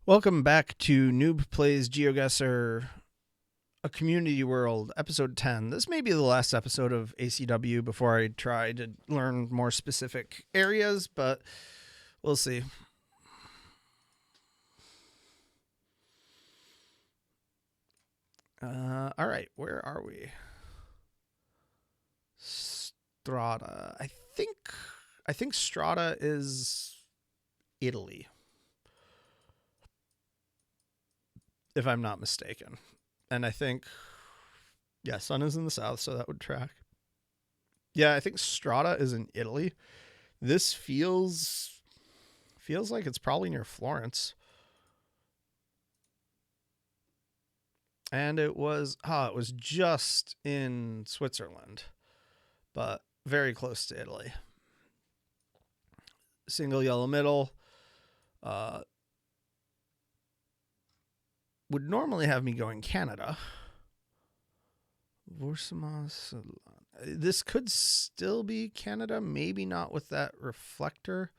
Welcome back to Noob Plays GeoGuessr, a Community World, episode 10. This may be the last episode of ACW before I try to learn more specific areas, but we'll see. All right, where are we? Strada. I think Strada is Italy, if I'm not mistaken. And I think, yeah, sun is in the south, so that would track. Yeah, I think Strada is in Italy. This feels like it's probably near Florence. And it was just in Switzerland, but very close to Italy. Single yellow middle. Would normally have me going Canada. This could still be Canada, maybe not with that reflector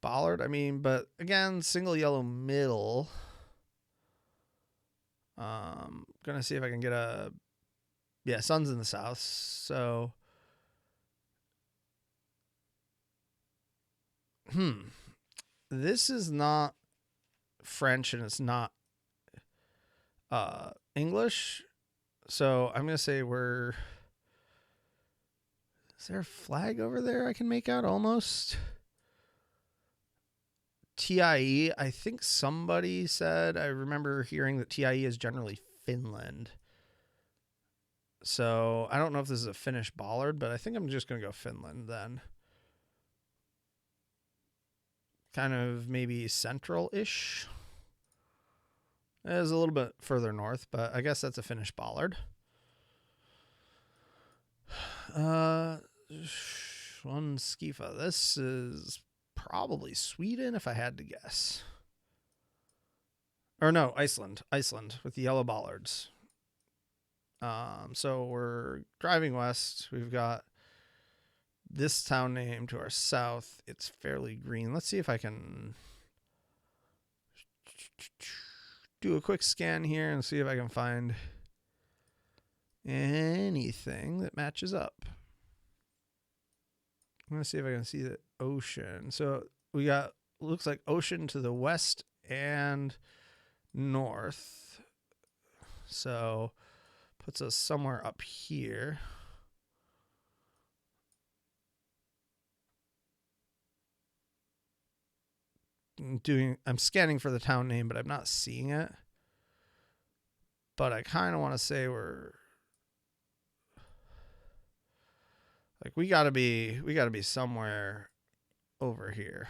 bollard. But again, single yellow middle. Gonna see if I can get a, yeah, sun's in the south, so this is not French and it's not English, so I'm gonna say is there a flag over there I can make out almost? TIE, I think somebody said, I remember hearing that TIE is generally Finland. So I don't know if this is a Finnish bollard, but I think I'm just going to go Finland then. Kind of maybe central-ish. It is a little bit further north, but I guess that's a Finnish bollard. Skifa. This is probably Sweden if I had to guess. Or no, Iceland. Iceland with the yellow bollards. So we're driving west. We've got this town name to our south. It's fairly green. Let's see if I can do a quick scan here and see if I can find anything that matches up. I'm going to see if I can see the ocean. So we got, looks like ocean to the west and north. So puts us somewhere up here. I'm scanning for the town name, but I'm not seeing it. But I kind of want to say we're like we gotta be somewhere over here.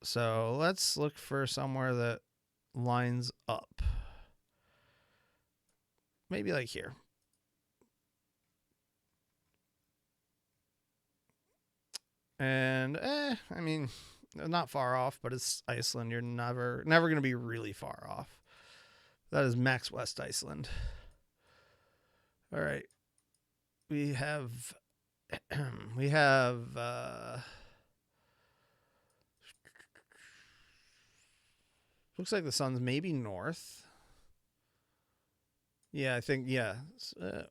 So let's look for somewhere that lines up. Maybe like here. And not far off, but it's Iceland. You're never going to be really far off. That is max West Iceland. All right. We have looks like the sun's maybe north. Yeah, I think, yeah.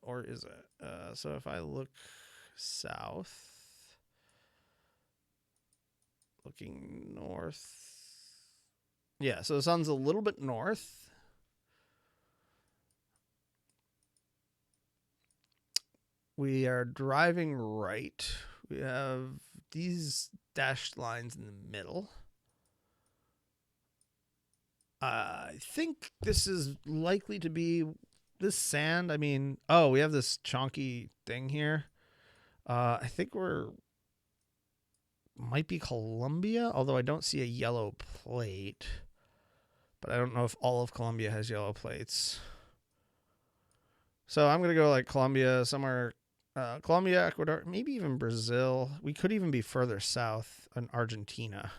Or is it? So if I look south, looking north. Yeah, so the sun's a little bit north. We are driving right. We have these dashed lines in the middle. I think this is likely to be this sand. We have this chonky thing here. I think might be Colombia, although I don't see a yellow plate. But I don't know if all of Colombia has yellow plates. So I'm going to go like Colombia, somewhere. Colombia, Ecuador, maybe even Brazil. We could even be further south in Argentina.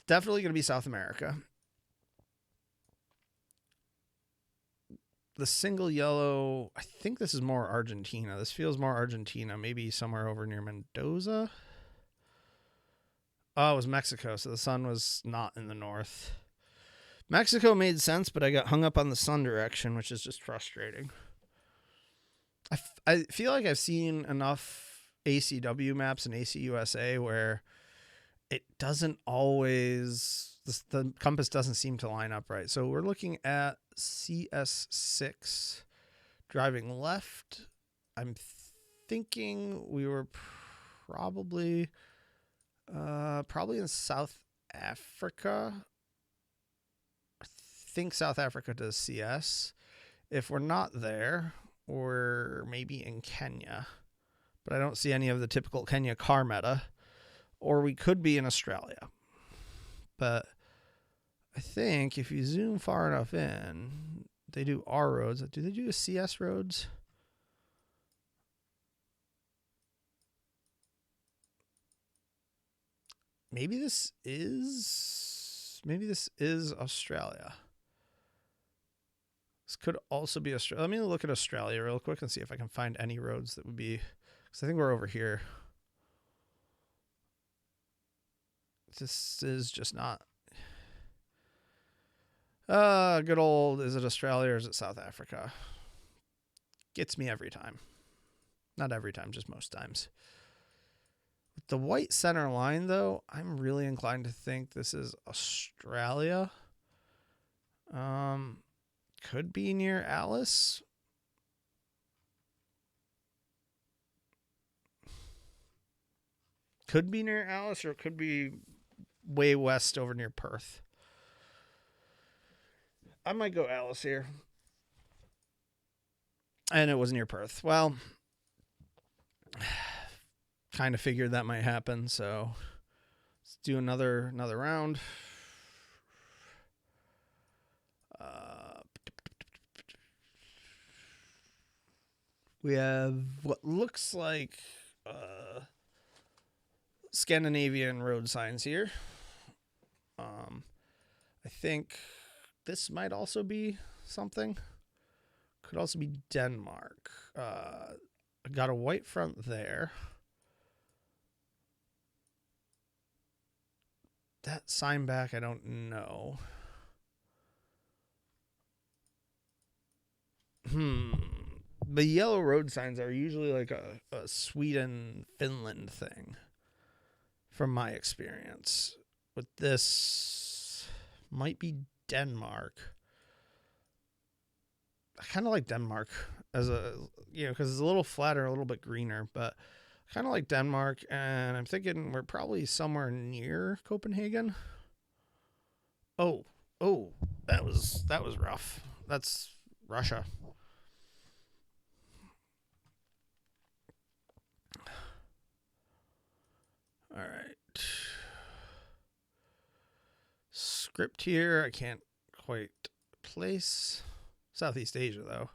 Definitely going to be South America. The single yellow, I think this is more Argentina. This feels more Argentina, maybe somewhere over near Mendoza. Oh, it was Mexico, so the sun was not in the north. Mexico made sense, but I got hung up on the sun direction, which is just frustrating. I feel like I've seen enough ACW maps and ACUSA where it doesn't always, the compass doesn't seem to line up right. So we're looking at CS6 driving left. I'm thinking we were probably in South Africa. I think South Africa does CS. If we're not there, we're maybe in Kenya, but I don't see any of the typical Kenya car meta. Or we could be in Australia. But I think if you zoom far enough in, they do R roads. Do they do CS roads? Maybe this is Australia. This could also be Australia. Let me look at Australia real quick and see if I can find any roads that would be, because I think we're over here. This is just not. Good old, is it Australia or is it South Africa? Gets me every time. Not every time, just most times. With the white center line, though, I'm really inclined to think this is Australia. Could be near Alice. Could be near Alice, or it could be way west over near Perth. I might go Alice here. And it was near Perth. Well, kind of figured that might happen, so let's do another round. We have what looks like Scandinavian road signs here. I think this might also be something. Could also be Denmark. I got a white front there. That sign back, I don't know. The yellow road signs are usually like a Sweden, Finland thing, from my experience. With this, might be Denmark. I kind of like Denmark as a, because it's a little flatter, a little bit greener, but I kind of like Denmark, and I'm thinking we're probably somewhere near Copenhagen. Oh, that was rough. That's Russia. All right. Script here, I can't quite place. Southeast Asia, though.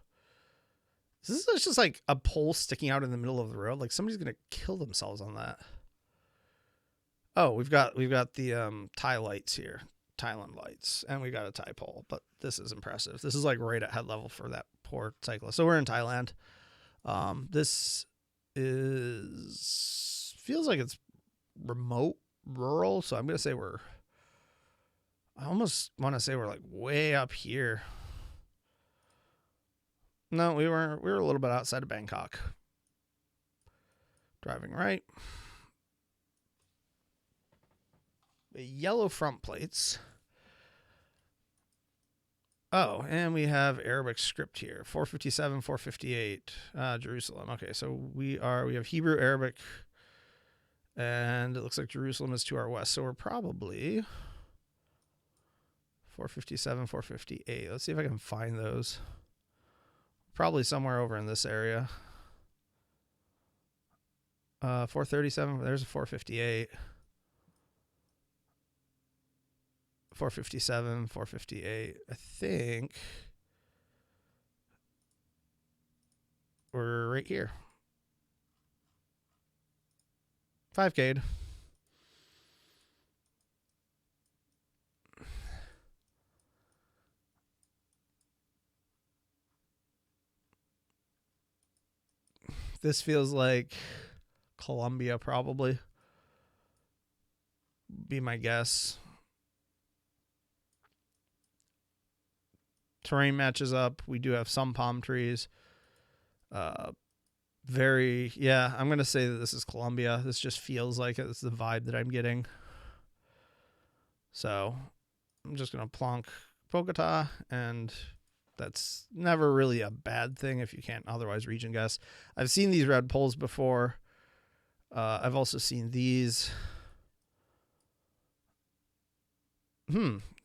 This is just like a pole sticking out in the middle of the road. Like somebody's gonna kill themselves on that. Oh, we've got the Thai lights here, Thailand lights, and we got a Thai pole. But this is impressive. This is like right at head level for that poor cyclist. So we're in Thailand. This feels like it's remote, rural. So I'm gonna say I almost want to say we're like way up here. No, we were a little bit outside of Bangkok. Driving right. The yellow front plates. Oh, and we have Arabic script here. 457, 458. Jerusalem. Okay, so we have Hebrew, Arabic, and it looks like Jerusalem is to our west. So we're probably 457, 458. Let's see if I can find those. Probably somewhere over in this area. 437. There's a 458. 457, 458. I think we're right here. 5K'd. This feels like Colombia, probably. be my guess. Terrain matches up. We do have some palm trees. I'm going to say that this is Colombia. This just feels like it. It's the vibe that I'm getting. So I'm just going to plonk Bogota, and that's never really a bad thing if you can't otherwise region guess. I've seen these red poles before. I've also seen these.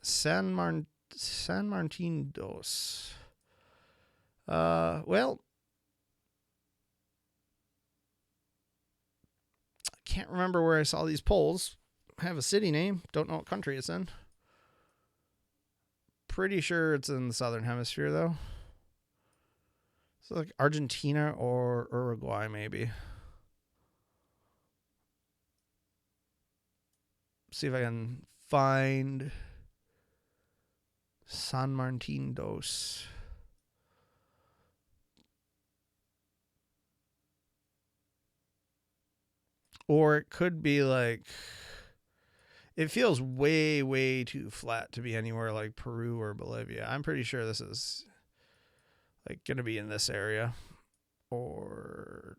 San Martin dos. Well, I can't remember where I saw these poles. I have a city name. Don't know what country it's in. Pretty sure it's in the southern hemisphere, though. So like Argentina or Uruguay, maybe. See if I can find San Martin dos. Or it could be like, it feels way, way too flat to be anywhere like Peru or Bolivia. I'm pretty sure this is like going to be in this area. Or,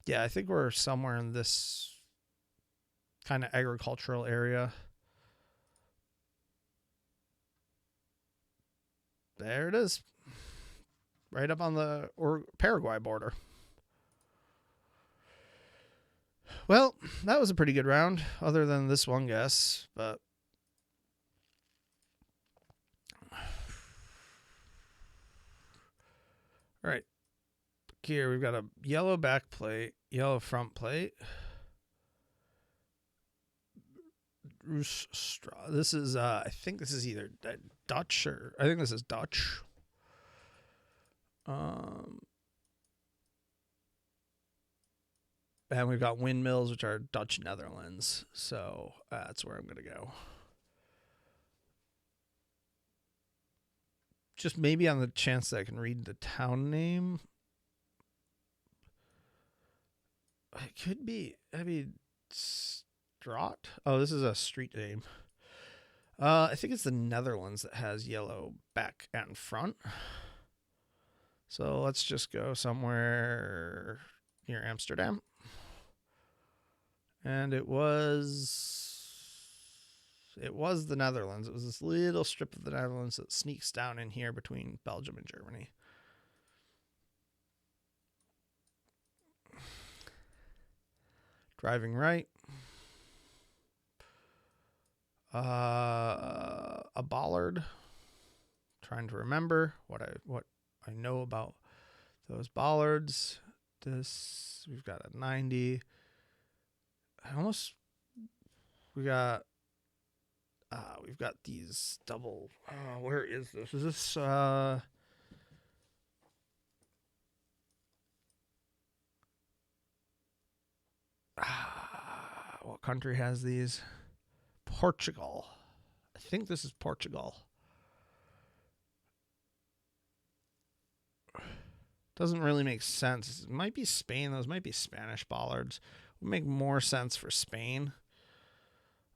yeah, I think we're somewhere in this kind of agricultural area. There it is. Right up on the Paraguay border. Well, that was a pretty good round, other than this one guess, but all right. Here we've got a yellow back plate, yellow front plate. This is I think this is either Dutch or I think this is Dutch. And we've got windmills, which are Dutch Netherlands. So that's where I'm going to go. Just maybe on the chance that I can read the town name. It could be, Straat. Oh, this is a street name. I think it's the Netherlands that has yellow back and front. So let's just go somewhere near Amsterdam. And it was the Netherlands. It was this little strip of the Netherlands that sneaks down in here between Belgium and Germany. Driving right. A bollard. Trying to remember what I know about those bollards. We've got a 90. We've got these double. Where is this? Is this what country has these? Portugal. I think this is Portugal. Doesn't really make sense. It might be Spain. Those might be Spanish bollards. Would make more sense for Spain.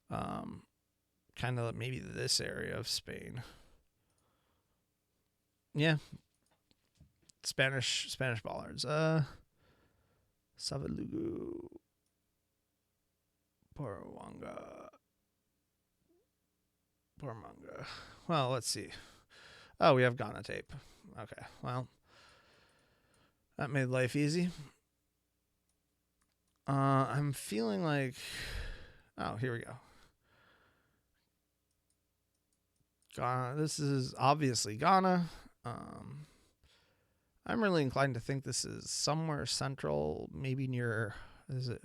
Kind of maybe this area of Spain. Yeah. Spanish bollards. Savalugu. Pormanga. Well, let's see. Oh, we have Ghana tape. Okay, well, that made life easy. I'm feeling like... Oh, here we go. Ghana. This is obviously Ghana. I'm really inclined to think this is somewhere central, maybe near... Is it...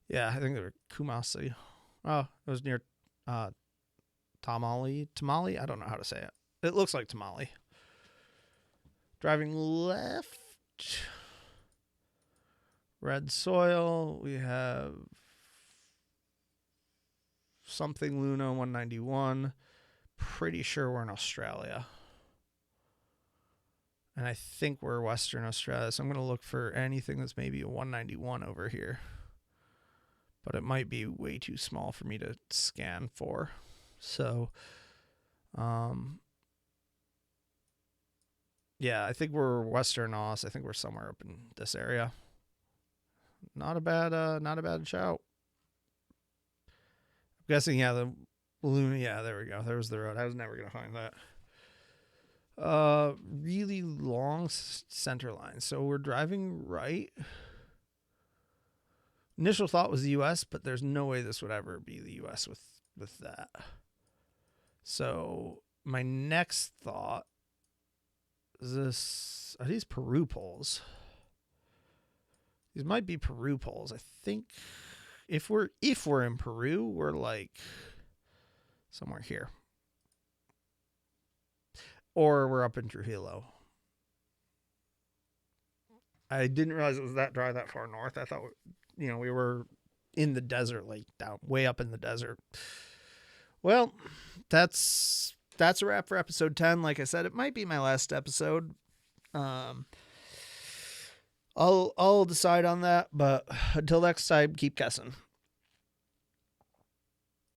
Yeah, I think they're Kumasi. Oh, it was near Tamale. I don't know how to say it. It looks like Tamale. Driving left. Red soil. We have something Luna 191. Pretty sure we're in Australia. And I think we're Western Australia, so I'm going to look for anything that's maybe a 191 over here. But it might be way too small for me to scan for. So, yeah, I think we're Western Aus. I think we're somewhere up in this area. Not a bad shout. I'm guessing, yeah, the balloon. Yeah, there we go. There was the road. I was never gonna find that. Really long center line. So we're driving right. Initial thought was the U.S., but there's no way this would ever be the U.S. with that. So my next thought is this: are these Peru poles? These might be Peru poles. I think if we're in Peru, we're like somewhere here. Or we're up in Trujillo. I didn't realize it was that dry that far north. I thought, we were in the desert, like down way up in the desert. Well, that's a wrap for episode 10. Like I said, it might be my last episode. I'll decide on that, but until next time, keep guessing.